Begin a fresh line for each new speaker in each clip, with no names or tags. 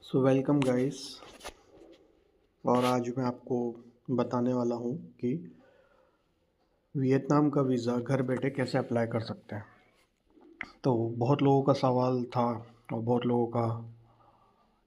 So welcome guys. और आज मैं आपको बताने वाला हूँ कि वियतनाम का वीज़ा घर बैठे कैसे अप्लाई कर सकते हैं। तो बहुत लोगों का सवाल था और बहुत लोगों का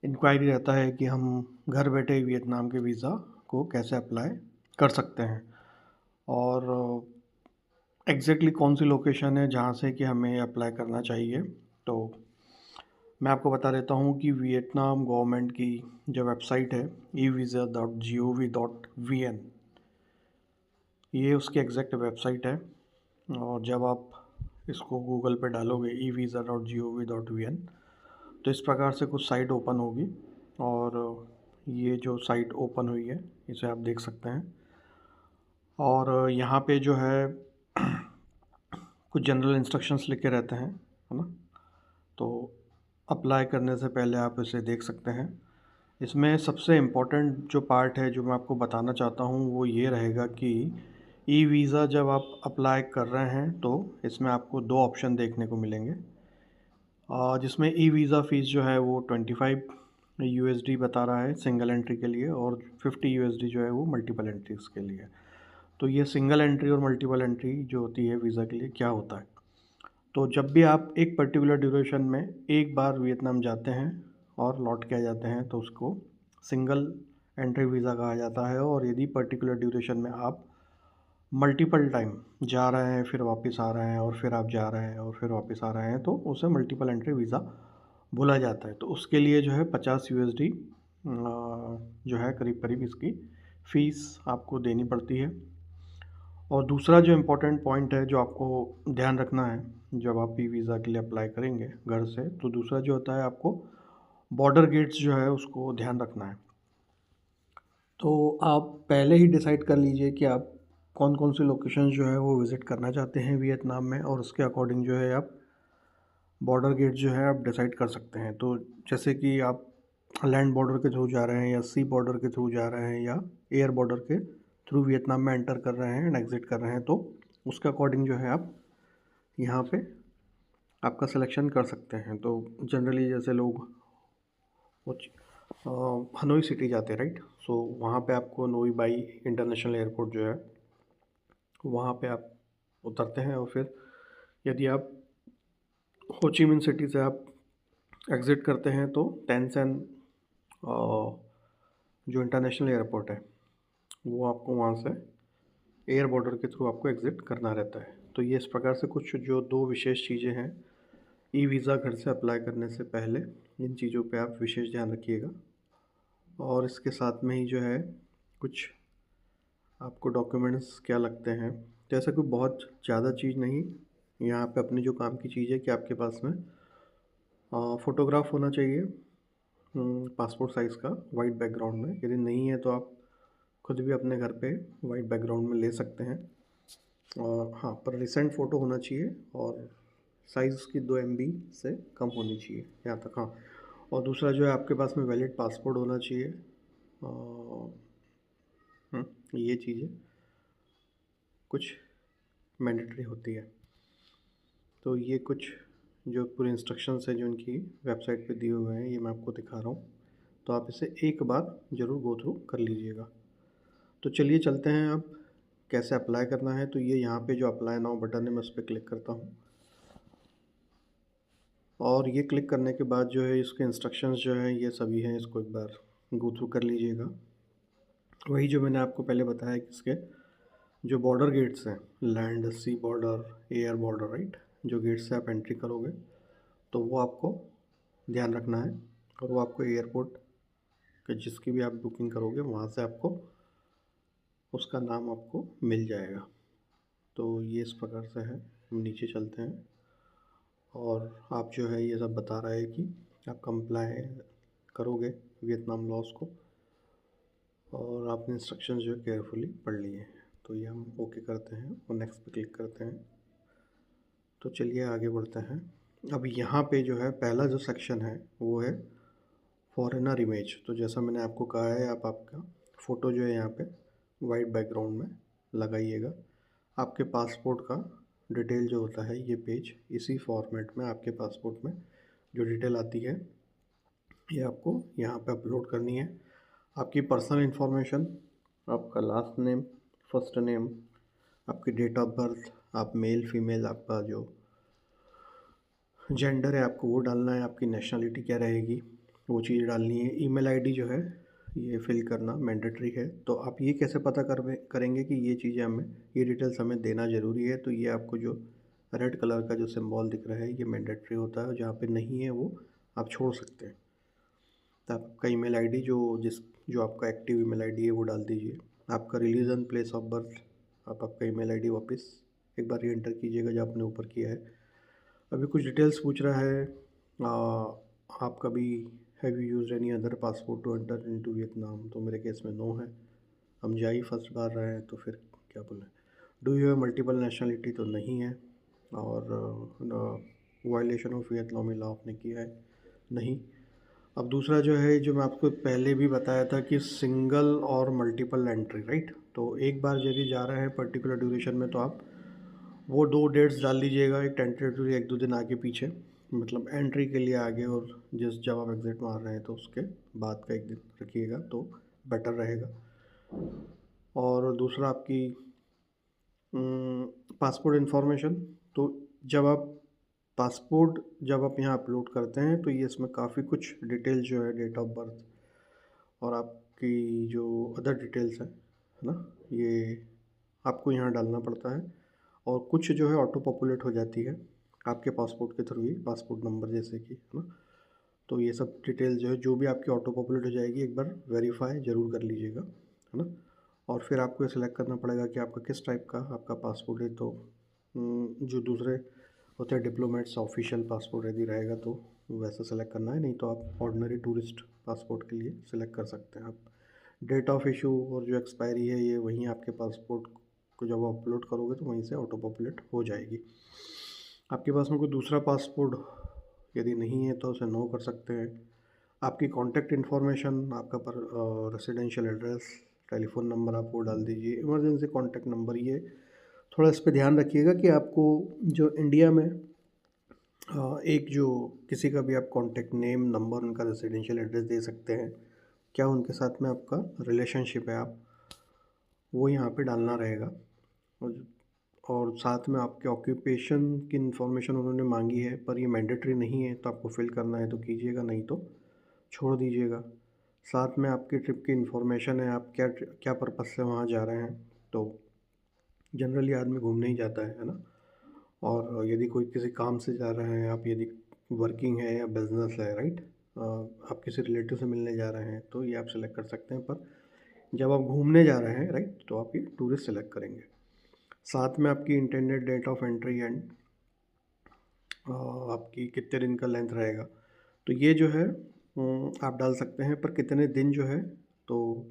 इंक्वायरी रहता है कि हम घर बैठे वियतनाम के वीज़ा को कैसे अप्लाई कर सकते हैं और एग्जैक्टली कौन सी लोकेशन है जहाँ से कि हमें अप्लाई करना चाहिए। तो मैं आपको बता देता हूँ कि वियतनाम गवर्नमेंट की जो वेबसाइट है evisa.gov.vn, ये उसकी एग्जैक्ट वेबसाइट है। और जब आप इसको गूगल पे डालोगे evisa.gov.vn तो इस प्रकार से कुछ साइट ओपन होगी। और ये जो साइट ओपन हुई है इसे आप देख सकते हैं। और यहाँ पे जो है कुछ जनरल इंस्ट्रक्शंस लिखे रहते हैं, है ना। तो अप्लाई करने से पहले आप इसे देख सकते हैं। इसमें सबसे इम्पोर्टेंट जो पार्ट है जो मैं आपको बताना चाहता हूँ वो ये रहेगा कि ई वीज़ा जब आप अप्लाई कर रहे हैं तो इसमें आपको दो ऑप्शन देखने को मिलेंगे, जिसमें ई वीज़ा फ़ीस जो है वो 25 USD बता रहा है सिंगल एंट्री के लिए, और 50 USD जो है वो मल्टीपल एंट्रीज़ के लिए। तो ये सिंगल एंट्री और मल्टीपल एंट्री जो होती है वीज़ा के लिए क्या होता है। तो जब भी आप एक पर्टिकुलर ड्यूरेशन में एक बार वियतनाम जाते हैं और लौट के आ जाते हैं तो उसको सिंगल एंट्री वीज़ा कहा जाता है। और यदि पर्टिकुलर ड्यूरेशन में आप मल्टीपल टाइम जा रहे हैं फिर वापस आ रहे हैं और फिर आप जा रहे हैं और फिर वापस आ रहे हैं तो उसे मल्टीपल एंट्री वीज़ा बोला जाता है। तो उसके लिए जो है 50 USD जो है करीब करीब इसकी फ़ीस आपको देनी पड़ती है। और दूसरा जो इम्पोर्टेंट पॉइंट है जो आपको ध्यान रखना है जब आप ई वीज़ा के लिए अप्लाई करेंगे घर से, तो दूसरा जो होता है आपको बॉर्डर गेट्स जो है उसको ध्यान रखना है। तो आप पहले ही डिसाइड कर लीजिए कि आप कौन कौन सी लोकेशन जो है वो विज़िट करना चाहते हैं वियतनाम में, और उसके अकॉर्डिंग जो है आप बॉर्डर गेट जो है आप डिसाइड कर सकते हैं। तो जैसे कि आप लैंड बॉर्डर के थ्रू जा रहे हैं या सी बॉर्डर के थ्रू जा रहे हैं या एयर बॉर्डर के थ्रू वियतनाम में एंटर कर रहे हैं एंड एग्ज़िट कर रहे हैं, तो उसके अकॉर्डिंग जो है आप यहाँ पे आपका सिलेक्शन कर सकते हैं। तो जनरली जैसे लोग कुछ हनोई सिटी जाते हैं, राइट। सो वहाँ पे आपको नोई बाई इंटरनेशनल एयरपोर्ट जो है वहाँ पे आप उतरते हैं, और फिर यदि आप हो ची मिन सिटी से आप एग्ज़िट करते हैं तो टेंसन जो इंटरनेशनल एयरपोर्ट है वो आपको वहाँ से एयर बॉर्डर के थ्रू आपको एग्ज़िट करना रहता है। तो ये इस प्रकार से कुछ जो दो विशेष चीज़ें हैं ई वीज़ा घर से अप्लाई करने से पहले, इन चीज़ों पे आप विशेष ध्यान रखिएगा। और इसके साथ में ही जो है कुछ आपको डॉक्यूमेंट्स क्या लगते हैं, तो ऐसा कोई बहुत ज़्यादा चीज़ नहीं। यहाँ पे अपनी जो काम की चीज़ है कि आपके पास में फ़ोटोग्राफ होना चाहिए पासपोर्ट साइज़ का वाइट बैकग्राउंड में। यदि नहीं है तो आप खुद भी अपने घर पे वाइट बैकग्राउंड में ले सकते हैं। और हाँ, पर रिसेंट फ़ोटो होना चाहिए और साइज़ उसकी 2 MB से कम होनी चाहिए यहाँ तक। हाँ, और दूसरा जो है आपके पास में वैलिड पासपोर्ट होना चाहिए। ये चीज़ें कुछ मैंडेटरी होती है। तो ये कुछ जो पूरे इंस्ट्रक्शंस हैं जो उनकी वेबसाइट पे दिए हुए हैं ये मैं आपको दिखा रहा हूँ, तो आप इसे एक बार ज़रूर गो थ्रू कर लीजिएगा। तो चलिए चलते हैं अब कैसे अप्लाई करना है। तो ये यहाँ पे जो अप्लाई नाउ बटन है मैं उस पर क्लिक करता हूँ, और ये क्लिक करने के बाद जो है इसके इंस्ट्रक्शंस जो हैं ये सभी हैं, इसको एक बार गो थ्रू कर लीजिएगा। वही जो मैंने आपको पहले बताया कि इसके जो बॉर्डर गेट्स हैं, लैंड सी बॉर्डर एयर बॉर्डर, राइट, जो गेट से आप एंट्री करोगे तो वो आपको ध्यान रखना है। और वो आपको एयरपोर्ट के जिसकी भी आप बुकिंग करोगे वहाँ से आपको उसका नाम आपको मिल जाएगा। तो ये इस प्रकार से है। हम नीचे चलते हैं और आप जो है ये सब बता रहा है कि आप कंप्लाई करोगे वियतनाम लॉज को, और आपने इंस्ट्रक्शंस जो है केयरफुली पढ़ लिए हैं। तो ये हम ओके करते हैं और नेक्स्ट पे क्लिक करते हैं। तो चलिए आगे बढ़ते हैं। अब यहाँ पे जो है पहला जो सेक्शन है वो है फॉरेनर इमेज। तो जैसा मैंने आपको कहा है आप आपका फ़ोटो जो है यहाँ पे वाइट बैकग्राउंड में लगाइएगा। आपके पासपोर्ट का डिटेल जो होता है ये पेज इसी फॉर्मेट में आपके पासपोर्ट में जो डिटेल आती है ये आपको यहाँ पे अपलोड करनी है। आपकी पर्सनल इन्फॉर्मेशन, आपका लास्ट नेम, फर्स्ट नेम, आपकी डेट ऑफ बर्थ, आप मेल फीमेल, आपका जो जेंडर है आपको वो डालना है, आपकी नेशनलिटी क्या रहेगी वो चीज़ डालनी है। ईमेल आईडी जो है ये फिल करना मैंडेटरी है। तो आप ये कैसे पता करेंगे कि ये चीज़ें हमें, ये डिटेल्स हमें देना ज़रूरी है? तो ये आपको जो रेड कलर का जो सिंबल दिख रहा है ये मैंडेटरी होता है, जहाँ पे नहीं है वो आप छोड़ सकते हैं। तो आपका ईमेल आईडी जो आपका एक्टिव ईमेल आईडी है वो डाल दीजिए। आपका रिलीजन, प्लेस ऑफ बर्थ, आप आपका ईमेल आईडी वापस एक बार री एंटर कीजिएगा जो आपने ऊपर किया है। अभी कुछ डिटेल्स पूछ रहा है, आप कभी have you used any other passport to enter into Vietnam? तो मेरे केस में नो है, हम जा ही फर्स्ट बार रहे हैं तो फिर क्या बोलें। Do you have multiple nationality? तो नहीं है। और वायलेशन ऑफ वियतनामी लॉ आपने किया है? नहीं। अब दूसरा जो है, जो मैं आपको पहले भी बताया था कि सिंगल और मल्टीपल एंट्री, राइट? तो एक बार यदि जा रहे हैं पर्टिकुलर ड्यूरेशन में तो आप वो 2 डेट्स डाल दीजिएगा, एक टेंटेटिवली 1-2 दिन आगे पीछे, मतलब एंट्री के लिए आगे, और जब आप एग्ज़िट मार रहे हैं तो उसके बाद का 1 दिन रखिएगा तो बेटर रहेगा। और दूसरा आपकी पासपोर्ट इन्फॉर्मेशन। तो जब आप यहाँ अपलोड करते हैं तो ये इसमें काफ़ी कुछ डिटेल जो है, डेट ऑफ बर्थ और आपकी जो अदर डिटेल्स हैं, है ना, ये आपको यहाँ डालना पड़ता है। और कुछ जो है ऑटो पॉपुलेट हो जाती है आपके पासपोर्ट के थ्रू ही, पासपोर्ट नंबर जैसे कि, है ना। तो ये सब डिटेल जो भी आपकी ऑटो पॉपुलेट हो जाएगी, एक बार वेरीफाई ज़रूर कर लीजिएगा, है ना। और फिर आपको ये सिलेक्ट करना पड़ेगा कि आपका किस टाइप का आपका पासपोर्ट है। तो जो दूसरे होते हैं डिप्लोमेट्स, ऑफिशियल पासपोर्ट यदि रहेगा तो वैसा सेलेक्ट करना है, नहीं तो आप ऑर्डिनरी टूरिस्ट पासपोर्ट के लिए सिलेक्ट कर सकते हैं आप। डेट ऑफ इशू और जो एक्सपायरी है ये वहीं आपके पासपोर्ट को जब आप अपलोड करोगे तो वहीं से ऑटो पॉपुलेट हो जाएगी। आपके पास में कोई दूसरा पासपोर्ट यदि नहीं है तो उसे नो कर सकते हैं। आपकी कॉन्टैक्ट इन्फॉर्मेशन, आपका रेसिडेंशियल एड्रेस, टेलीफ़ोन नंबर आप वो डाल दीजिए। इमरजेंसी कॉन्टैक्ट नंबर, ये थोड़ा इस पे ध्यान रखिएगा कि आपको जो इंडिया में एक जो किसी का भी आप कॉन्टैक्ट नेम, नंबर, उनका रेसिडेंशियल एड्रेस दे सकते हैं, क्या उनके साथ में आपका रिलेशनशिप है, आप वो यहाँ पे डालना रहेगा। और साथ में आपके ऑक्यूपेशन की इन्फॉर्मेशन उन्होंने मांगी है, पर ये मैंडेटरी नहीं है, तो आपको फिल करना है तो कीजिएगा, नहीं तो छोड़ दीजिएगा। साथ में आपकी ट्रिप की इन्फॉर्मेशन है, आप क्या क्या पर्पज़ से वहाँ जा रहे हैं। तो जनरली आदमी घूमने ही जाता है ना। और यदि कोई किसी काम से जा रहे हैं आप, यदि वर्किंग है या बिज़नेस है, राइट, आप किसी रिलेटिव से मिलने जा रहे हैं तो ये आप सेलेक्ट कर सकते हैं। पर जब आप घूमने जा रहे हैं, राइट, तो आप ये टूरिस्ट सेलेक्ट करेंगे। साथ में आपकी intended date of entry and आपकी कितने दिन का लेंथ रहेगा, तो ये जो है आप डाल सकते हैं। पर कितने दिन जो है, तो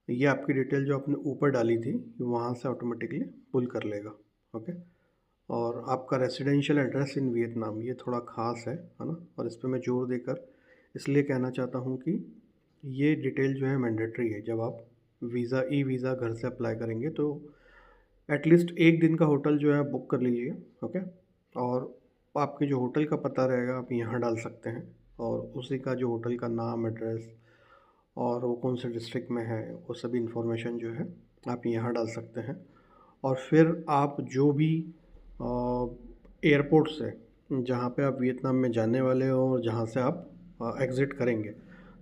ये आपकी डिटेल जो आपने ऊपर डाली थी वहाँ से ऑटोमेटिकली पुल कर लेगा। ओके। और आपका रेसिडेंशियल एड्रेस इन वियतनाम, ये थोड़ा ख़ास है ना। और इस पे मैं जोर देकर इसलिए कहना चाहता हूँ कि ये डिटेल जो है मैंडेटरी है। जब आप ई वीज़ा घर से अप्लाई करेंगे तो एटलीस्ट 1 दिन का होटल जो है बुक कर लीजिए। ओके। और आपके जो होटल का पता रहेगा आप यहाँ डाल सकते हैं, और उसी का जो होटल का नाम, एड्रेस और वो कौन से डिस्ट्रिक्ट में है, वो सभी इन्फॉर्मेशन जो है आप यहाँ डाल सकते हैं। और फिर आप जो भी एयरपोर्ट से, जहाँ पे आप वियतनाम में जाने वाले हो और जहाँ से आप एग्ज़िट करेंगे,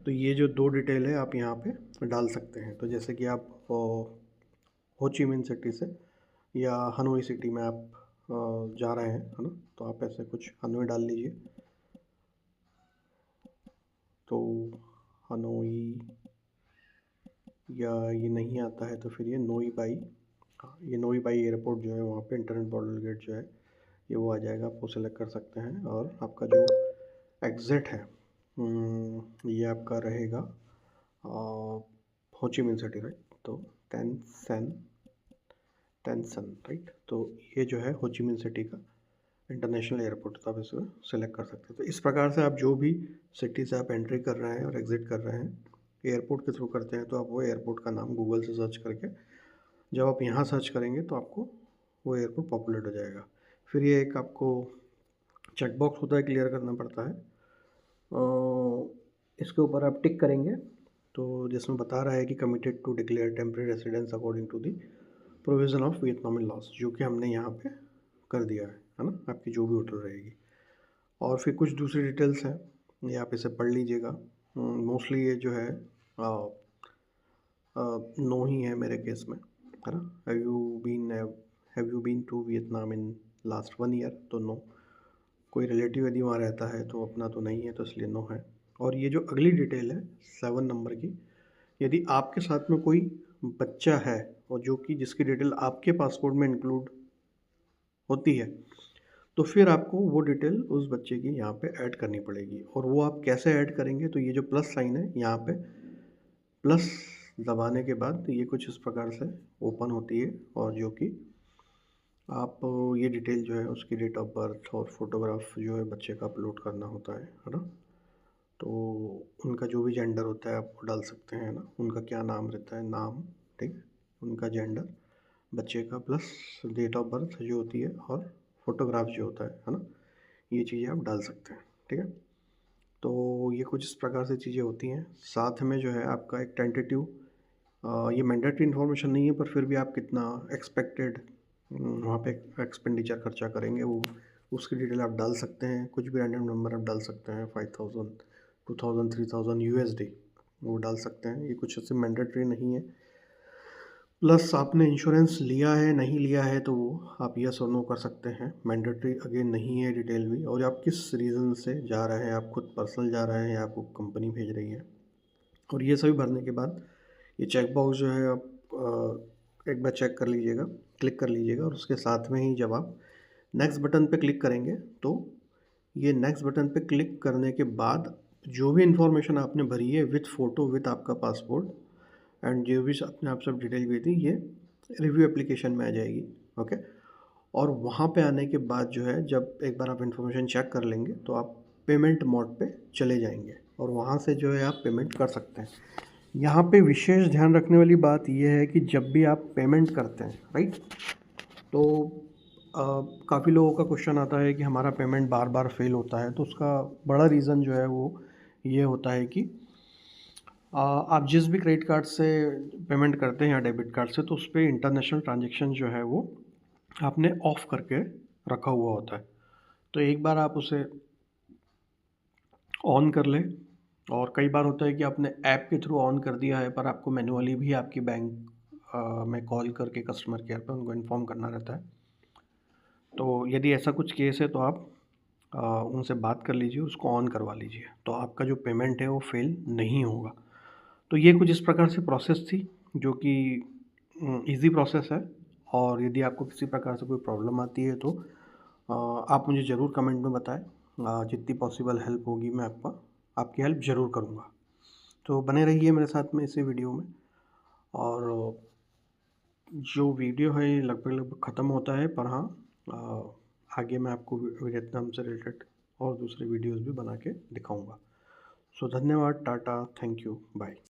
तो ये जो 2 डिटेल है आप यहाँ पे डाल सकते हैं। तो जैसे कि आप हो ची मिन सिटी से या हनोई सिटी में आप जा रहे हैं, है ना, तो आप ऐसे कुछ हनोई डाल लीजिए। तो हनोई, या ये नहीं आता है तो फिर ये नोई बाई, हाँ, ये नोई बाई एयरपोर्ट जो है वहाँ पे इंटरनेट बॉर्डर गेट जो है ये वो आ जाएगा, आप वो सेलेक्ट कर सकते हैं। और आपका जो एग्ज़िट है ये आपका रहेगा हो ची मिन सिटी, राइट, तो टेंसन, राइट। तो ये जो है हो ची मिन सिटी का इंटरनेशनल एयरपोर्ट, तो आप इसको सेलेक्ट कर सकते हैं। तो इस प्रकार से आप जो भी सिटी से आप एंट्री कर रहे हैं और एग्ज़िट कर रहे हैं एयरपोर्ट के थ्रू करते हैं, तो आप वो एयरपोर्ट का नाम गूगल से सर्च करके जब आप यहाँ सर्च करेंगे तो आपको वो एयरपोर्ट पॉपुलेट हो जाएगा। फिर ये एक आपको चेक बॉक्स होता है, क्लियर करना पड़ता है। इसके ऊपर आप टिक करेंगे तो जिसमें बता रहा है कि committed to declare temporary residence according to the provision of Vietnamese laws, जो कि हमने यहाँ पे कर दिया है ना, आपकी जो भी होटल रहेगी। और फिर कुछ दूसरी डिटेल्स हैं, ये आप इसे पढ़ लीजिएगा। मोस्टली ये जो है नो ही है मेरे केस में, है ना। Have you been to Vietnam in last 1 year, तो नो। कोई रिलेटिव यदि वहाँ रहता है तो अपना तो नहीं है, तो इसलिए नो है। और ये जो अगली डिटेल है 7 नंबर की, यदि आपके साथ में कोई बच्चा है और जो कि जिसकी डिटेल आपके पासपोर्ट में इंक्लूड होती है, तो फिर आपको वो डिटेल उस बच्चे की यहाँ पे ऐड करनी पड़ेगी। और वो आप कैसे ऐड करेंगे, तो ये जो प्लस साइन है यहाँ पे प्लस दबाने के बाद ये कुछ इस प्रकार से ओपन होती है, और जो कि आप ये डिटेल जो है उसकी डेट ऑफ बर्थ और फोटोग्राफ जो है बच्चे का अपलोड करना होता है ना। तो उनका जो भी जेंडर होता है आप वो डाल सकते हैं ना, उनका क्या नाम रहता है, नाम, ठीक है, उनका जेंडर बच्चे का, प्लस डेट ऑफ बर्थ जो होती है, और फोटोग्राफ जो होता है ना, ये चीज़ें आप डाल सकते हैं, ठीक है। तो ये कुछ इस प्रकार से चीज़ें होती हैं। साथ में जो है आपका एक टेंटेटिव, ये मैंडेटरी इन्फॉर्मेशन नहीं है, पर फिर भी आप कितना एक्सपेक्टेड वहाँ पे एक्सपेंडिचर खर्चा करेंगे वो उसकी डिटेल आप डाल सकते हैं। कुछ भी रैंडम नंबर आप डाल सकते हैं, 5000, 2000, 3000 यूएसडी वो डाल सकते हैं। ये कुछ ऐसे मैंडेटरी नहीं है। प्लस आपने इंश्योरेंस लिया है नहीं लिया है तो वो आप यस और नो कर सकते हैं। मैंडेटरी अगेन नहीं है डिटेल भी। और आप किस रीज़न से जा रहे हैं, आप खुद पर्सनल जा रहे हैं या आपको कंपनी भेज रही है। और ये सभी भरने के बाद ये चेक बॉक्स जो है आप एक बार चेक कर लीजिएगा, क्लिक कर लीजिएगा। और उसके साथ में ही जब आप नेक्स्ट बटन पे क्लिक करेंगे तो ये नेक्स्ट बटन पे क्लिक करने के बाद जो भी इन्फॉर्मेशन आपने भरी है विथ फ़ोटो, विथ आपका पासपोर्ट एंड जो भी अपने आप सब डिटेल हुई थी, ये रिव्यू एप्लीकेशन में आ जाएगी। ओके। और वहाँ पे आने के बाद जो है, जब एक बार आप इन्फॉर्मेशन चेक कर लेंगे तो आप पेमेंट मोड पे चले जाएंगे और वहाँ से जो है आप पेमेंट कर सकते हैं। यहाँ पे विशेष ध्यान रखने वाली बात यह है कि जब भी आप पेमेंट करते हैं, राइट, तो काफ़ी लोगों का क्वेश्चन आता है कि हमारा पेमेंट बार बार फेल होता है। तो उसका बड़ा रीज़न जो है वो ये होता है कि आप जिस भी क्रेडिट कार्ड से पेमेंट करते हैं या डेबिट कार्ड से, तो उस पर इंटरनेशनल ट्रांजेक्शन जो है वो आपने ऑफ करके रखा हुआ होता है। तो एक बार आप उसे ऑन कर लें। और कई बार होता है कि आपने ऐप के थ्रू ऑन कर दिया है पर आपको मैनुअली भी आपकी बैंक में कॉल करके कस्टमर केयर पे उनको इन्फॉर्म करना रहता है। तो यदि ऐसा कुछ केस है तो आप उनसे बात कर लीजिए, उसको ऑन करवा लीजिए, तो आपका जो पेमेंट है वो फेल नहीं होगा। तो ये कुछ इस प्रकार से प्रोसेस थी जो कि इजी प्रोसेस है। और यदि आपको किसी प्रकार से कोई प्रॉब्लम आती है तो आप मुझे ज़रूर कमेंट में बताएं। जितनी पॉसिबल हेल्प होगी मैं आपकी हेल्प ज़रूर करूँगा। तो बने रहिए मेरे साथ में इसी वीडियो में। और जो वीडियो है ये लगभग लगभग ख़त्म होता है, पर हाँ आगे मैं आपको वियतनाम से रिलेटेड और दूसरे वीडियोज़ भी बना के दिखाऊँगा। सो धन्यवाद, टाटा, थैंक यू, बाय।